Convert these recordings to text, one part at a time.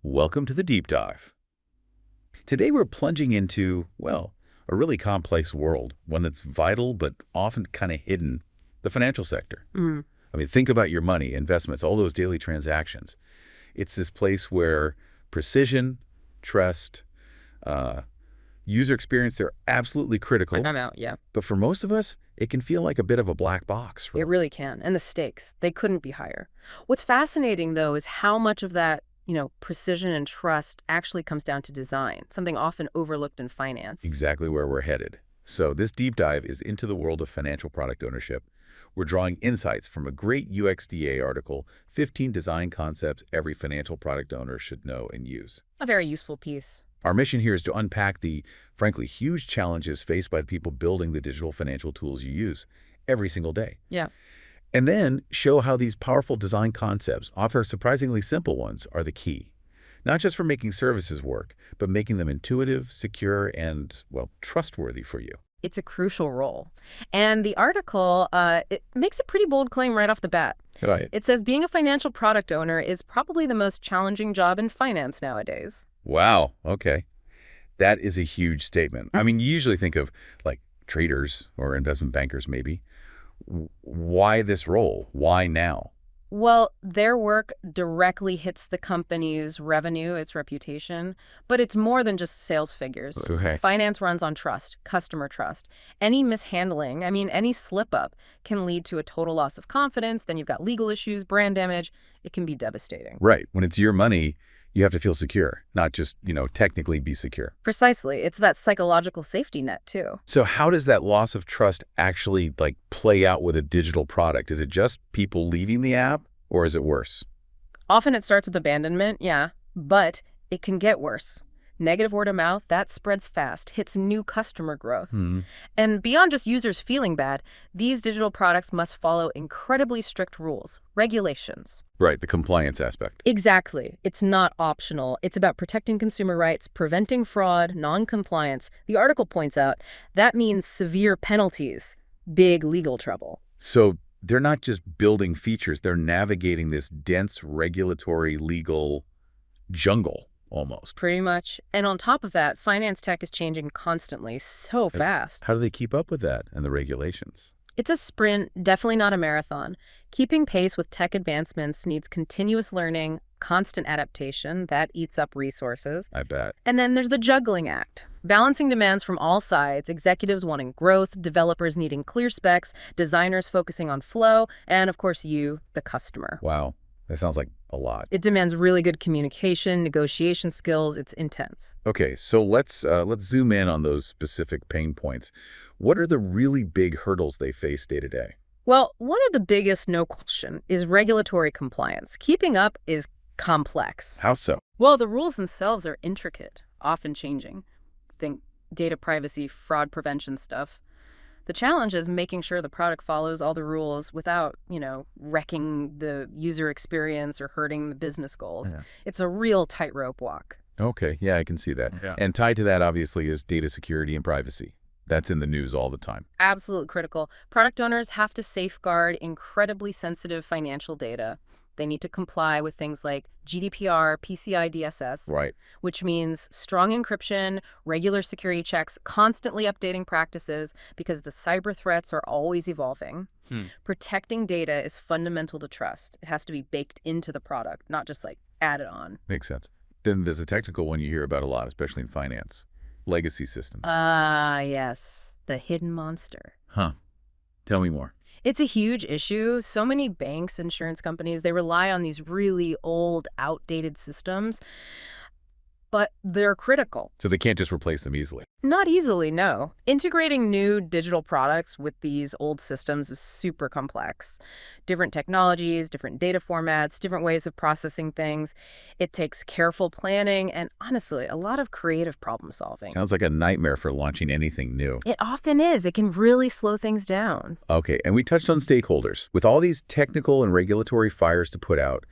Welcome to the Deep Dive. Today we're plunging into, well, a really complex world, one that's vital but often kind of hidden, the financial sector. I mean, think about your money, investments, all those daily transactions. It's this place where precision, trust, user experience, they're absolutely critical. I'm out, yeah. But for most of us, it can feel like a bit of a black box. Right? It really can. And the stakes, they couldn't be higher. What's fascinating, though, is how much of that precision and trust actually comes down to design, something often overlooked in finance. Exactly where we're headed. So this deep dive is into the world of financial product ownership. We're drawing insights from a great UXDA article, 15 design concepts every financial product owner should know and use. A very useful piece. Our mission here is to unpack the, frankly, huge challenges faced by the people building the digital financial tools you use every single day. Yeah. And then show how these powerful design concepts, often surprisingly simple ones, are the key. Not just for making services work, but making them intuitive, secure, and, well, trustworthy for you. It's a crucial role. And the article, it makes a pretty bold claim right off the bat. Right. It says being a financial product owner is probably the most challenging job in finance nowadays. Wow. Okay. That is a huge statement. I mean, you usually think of, like, traders or investment bankers, maybe. Why this role? Why now? Well, their work directly hits the company's revenue, its reputation, but it's more than just sales figures. Okay. Finance runs on trust, customer trust. Any mishandling, any slip-up can lead to a total loss of confidence. Then you've got legal issues, brand damage. It can be devastating. Right. When it's your money, you have to feel secure, not just, technically be secure. Precisely. It's that psychological safety net, too. So how does that loss of trust actually, play out with a digital product? Is it just people leaving the app, or is it worse? Often it starts with abandonment, yeah, but it can get worse. Negative word of mouth, that spreads fast, hits new customer growth. And beyond just users feeling bad, these digital products must follow incredibly strict rules, regulations. Right, the compliance aspect. Exactly. It's not optional. It's about protecting consumer rights, preventing fraud, non-compliance. The article points out that means severe penalties, big legal trouble. So they're not just building features, they're navigating this dense regulatory legal jungle. Almost. Pretty much. And on top of that, finance tech is changing constantly, so fast. How do they keep up with that and the regulations? It's a sprint, definitely not a marathon. Keeping pace with tech advancements needs continuous learning, constant adaptation. That eats up resources. I bet. And then there's the juggling act. Balancing demands from all sides, executives wanting growth, developers needing clear specs, designers focusing on flow, and of course you, the customer. Wow. That sounds like a lot. It demands really good communication, negotiation skills. It's intense. Okay, so let's zoom in on those specific pain points. What are the really big hurdles they face day to day? Well, one of the biggest, no question, is regulatory compliance. Keeping up is complex. How so? Well, the rules themselves are intricate, often changing. Think data privacy, fraud prevention stuff. The challenge is making sure the product follows all the rules without, wrecking the user experience or hurting the business goals. Yeah. It's a real tightrope walk. Okay, yeah, I can see that. Yeah. And tied to that, obviously, is data security and privacy. That's in the news all the time. Absolutely critical. Product owners have to safeguard incredibly sensitive financial data. They need to comply with things like GDPR, PCI DSS, Right. which means strong encryption, regular security checks, constantly updating practices because the cyber threats are always evolving. Protecting data is fundamental to trust. It has to be baked into the product, not just added on. Makes sense. Then there's a technical one you hear about a lot, especially in finance. Legacy systems. Yes. The hidden monster. Huh. Tell me more. It's a huge issue. So many banks, insurance companies, they rely on these really old, outdated systems, but they're critical. So they can't just replace them easily. Not easily, no. Integrating new digital products with these old systems is super complex. Different technologies, different data formats, different ways of processing things. It takes careful planning and, honestly, a lot of creative problem solving. Sounds like a nightmare for launching anything new. It often is. It can really slow things down. Okay, and we touched on stakeholders. With all these technical and regulatory fires to put out,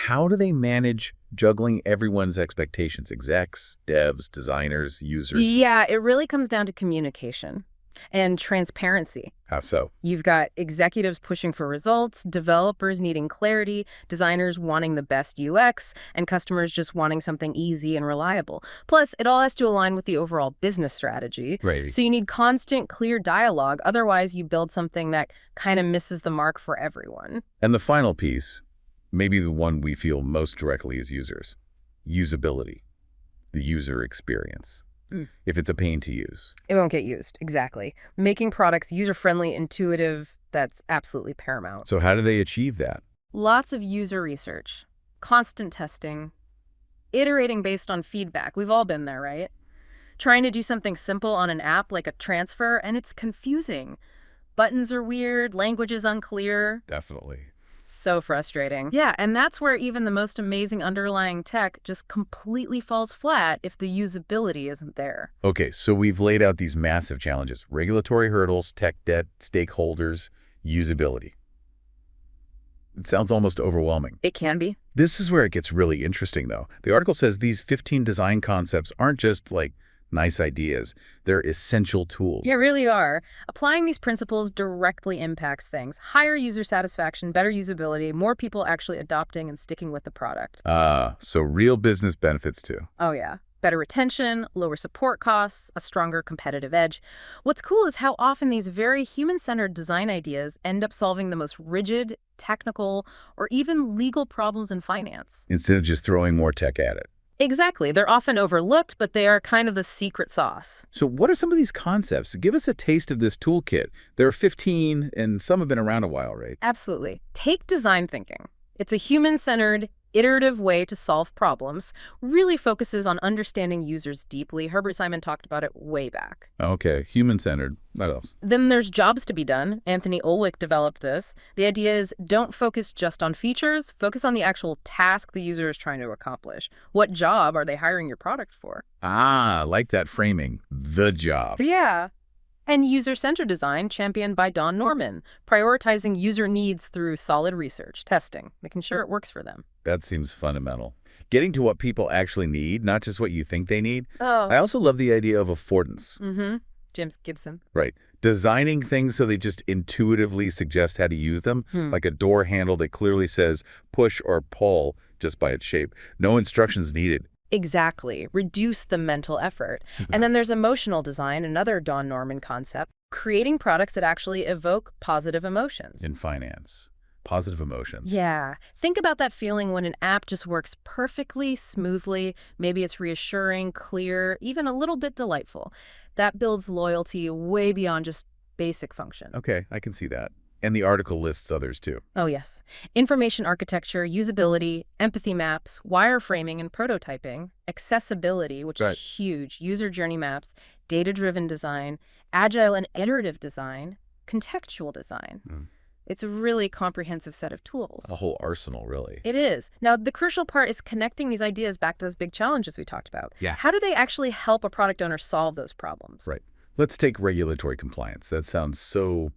how do they manage juggling everyone's expectations? Execs, devs, designers, users? Yeah, it really comes down to communication. And transparency. How so? You've got executives pushing for results, developers needing clarity, designers wanting the best UX, and customers just wanting something easy and reliable. Plus, it all has to align with the overall business strategy. Right. So you need constant, clear dialogue. Otherwise, you build something that kind of misses the mark for everyone. And the final piece, maybe the one we feel most directly as users, usability, the user experience. If it's a pain to use. It won't get used. Exactly. Making products user-friendly, intuitive, that's absolutely paramount. So how do they achieve that? Lots of user research, constant testing, iterating based on feedback. We've all been there, right? Trying to do something simple on an app like a transfer, and it's confusing. Buttons are weird, language is unclear. Definitely. So frustrating. Yeah, and that's where even the most amazing underlying tech just completely falls flat if the usability isn't there. Okay, so we've laid out these massive challenges: regulatory hurdles, tech debt, stakeholders, usability. It sounds almost overwhelming. It can be. This is where it gets really interesting, though. The article says these 15 design concepts aren't just like nice ideas. They're essential tools. Yeah, really are. Applying these principles directly impacts things. Higher user satisfaction, better usability, more people actually adopting and sticking with the product. So real business benefits too. Oh, yeah. Better retention, lower support costs, a stronger competitive edge. What's cool is how often these very human-centered design ideas end up solving the most rigid, technical, or even legal problems in finance. Instead of just throwing more tech at it. Exactly. They're often overlooked, but they are kind of the secret sauce. So what are some of these concepts? Give us a taste of this toolkit. There are 15, and some have been around a while, right? Absolutely. Take design thinking. It's a human-centered, iterative way to solve problems, really focuses on understanding users deeply. Herbert Simon talked about it way back. Okay, human-centered. What else? Then there's jobs to be done. Anthony Ulwick developed this. The idea is don't focus just on features, focus on the actual task the user is trying to accomplish. What job are they hiring your product for? Ah, like that framing, the job. Yeah. And user-centered design, championed by Don Norman, prioritizing user needs through solid research, testing, making sure it works for them. That seems fundamental. Getting to what people actually need, not just what you think they need. Oh. I also love the idea of affordance. Mm-hmm. James Gibson. Right. Designing things so they just intuitively suggest how to use them, like a door handle that clearly says push or pull just by its shape. No instructions needed. Exactly. Reduce the mental effort. And then there's emotional design, another Don Norman concept, creating products that actually evoke positive emotions. In finance, positive emotions. Yeah. Think about that feeling when an app just works perfectly, smoothly. Maybe it's reassuring, clear, even a little bit delightful. That builds loyalty way beyond just basic function. Okay, I can see that. And the article lists others too. Oh, yes. Information architecture, usability, empathy maps, wireframing and prototyping, accessibility, which is huge, user journey maps, data-driven design, agile and iterative design, contextual design. It's a really comprehensive set of tools. A whole arsenal, really. It is. Now, the crucial part is connecting these ideas back to those big challenges we talked about. Yeah. How do they actually help a product owner solve those problems? Right. Let's take regulatory compliance. That sounds so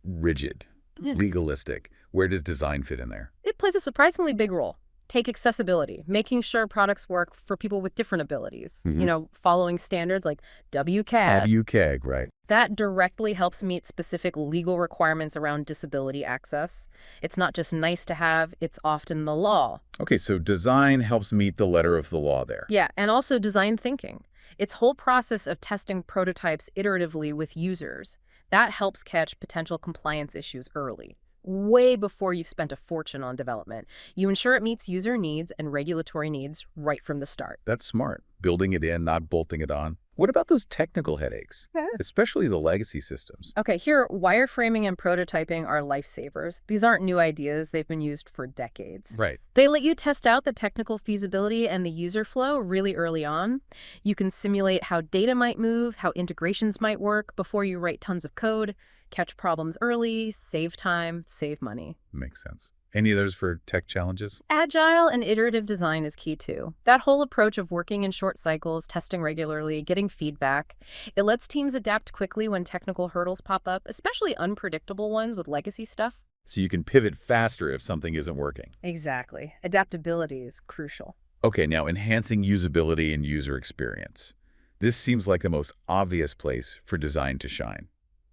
rigid, legalistic. Where does design fit in there? It plays a surprisingly big role. Take accessibility, making sure products work for people with different abilities. You know, following standards like WCAG. WCAG, right. That directly helps meet specific legal requirements around disability access. It's not just nice to have, it's often the law. Okay, so design helps meet the letter of the law there. Yeah, and also design thinking. Its whole process of testing prototypes iteratively with users. That helps catch potential compliance issues early, way before you've spent a fortune on development. You ensure it meets user needs and regulatory needs right from the start. That's smart. Building it in, not bolting it on. What about those technical headaches, especially the legacy systems? Okay, here, wireframing and prototyping are lifesavers. These aren't new ideas. They've been used for decades. Right. They let you test out the technical feasibility and the user flow really early on. You can simulate how data might move, how integrations might work before you write tons of code, catch problems early, save time, save money. Makes sense. Any others for tech challenges? Agile and iterative design is key too. That whole approach of working in short cycles, testing regularly, getting feedback, it lets teams adapt quickly when technical hurdles pop up, especially unpredictable ones with legacy stuff. So you can pivot faster if something isn't working. Exactly. Adaptability is crucial. Okay, now enhancing usability and user experience. This seems like the most obvious place for design to shine.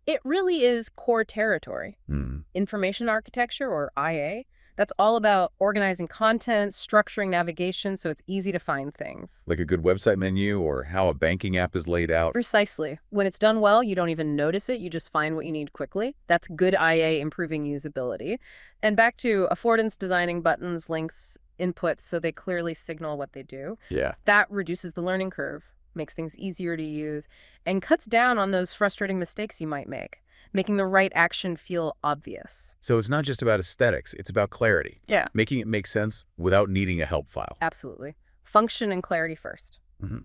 It really is core territory. Information architecture, or IA, that's all about organizing content, structuring navigation so it's easy to find things. Like a good website menu or how a banking app is laid out. Precisely. When it's done well, you don't even notice it. You just find what you need quickly. That's good IA improving usability. And back to affordance designing buttons, links, inputs so they clearly signal what they do. Yeah. That reduces the learning curve, makes things easier to use, and cuts down on those frustrating mistakes you might make, making the right action feel obvious. So it's not just about aesthetics, it's about clarity. Yeah. Making it make sense without needing a help file. Absolutely. Function and clarity first. Mm-hmm.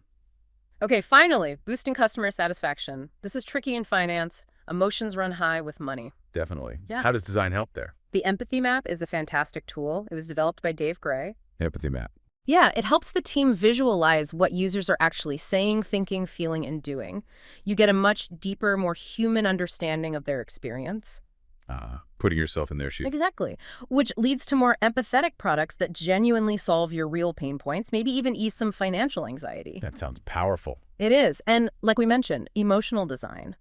Okay, finally, boosting customer satisfaction. This is tricky in finance. Emotions run high with money. Definitely. Yeah. How does design help there? The empathy map is a fantastic tool. It was developed by Dave Gray. Empathy map. Yeah, it helps the team visualize what users are actually saying, thinking, feeling, and doing. You get a much deeper, more human understanding of their experience. Putting yourself in their shoes. Exactly. Which leads to more empathetic products that genuinely solve your real pain points, maybe even ease some financial anxiety. That sounds powerful. It is. And like we mentioned, emotional design.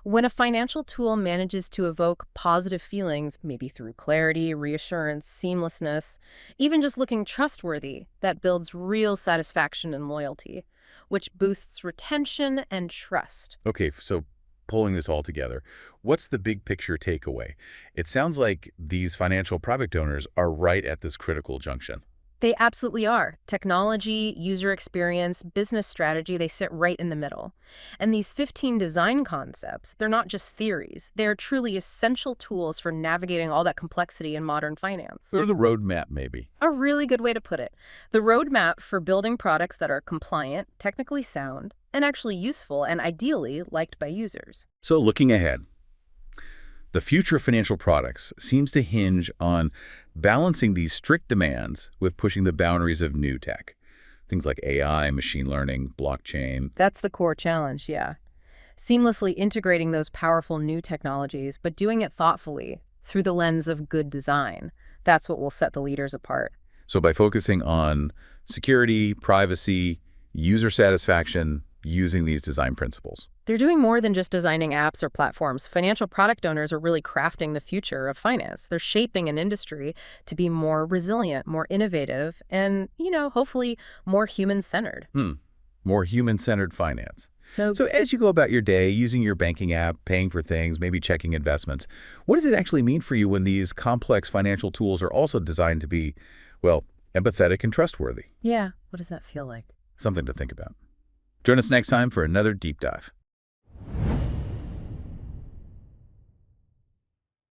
When a financial tool manages to evoke positive feelings, maybe through clarity, reassurance, seamlessness, even just looking trustworthy, that builds real satisfaction and loyalty, which boosts retention and trust. Okay, so pulling this all together, what's the big picture takeaway? It sounds like these financial product owners are right at this critical junction. They absolutely are. Technology, user experience, business strategy, they sit right in the middle. And these 15 design concepts, they're not just theories. They're truly essential tools for navigating all that complexity in modern finance. Or the roadmap, maybe. A really good way to put it. The roadmap for building products that are compliant, technically sound, and actually useful and ideally liked by users. So looking ahead, the future of financial products seems to hinge on balancing these strict demands with pushing the boundaries of new tech. Things like AI, machine learning, blockchain. That's the core challenge, yeah. Seamlessly integrating those powerful new technologies, but doing it thoughtfully through the lens of good design. That's what will set the leaders apart. So by focusing on security, privacy, user satisfaction, using these design principles. They're doing more than just designing apps or platforms. Financial product owners are really crafting the future of finance. They're shaping an industry to be more resilient, more innovative, and, hopefully more human-centered. More human-centered finance. So as you go about your day, using your banking app, paying for things, maybe checking investments, what does it actually mean for you when these complex financial tools are also designed to be, well, empathetic and trustworthy? Yeah, what does that feel like? Something to think about. Join us next time for another deep dive.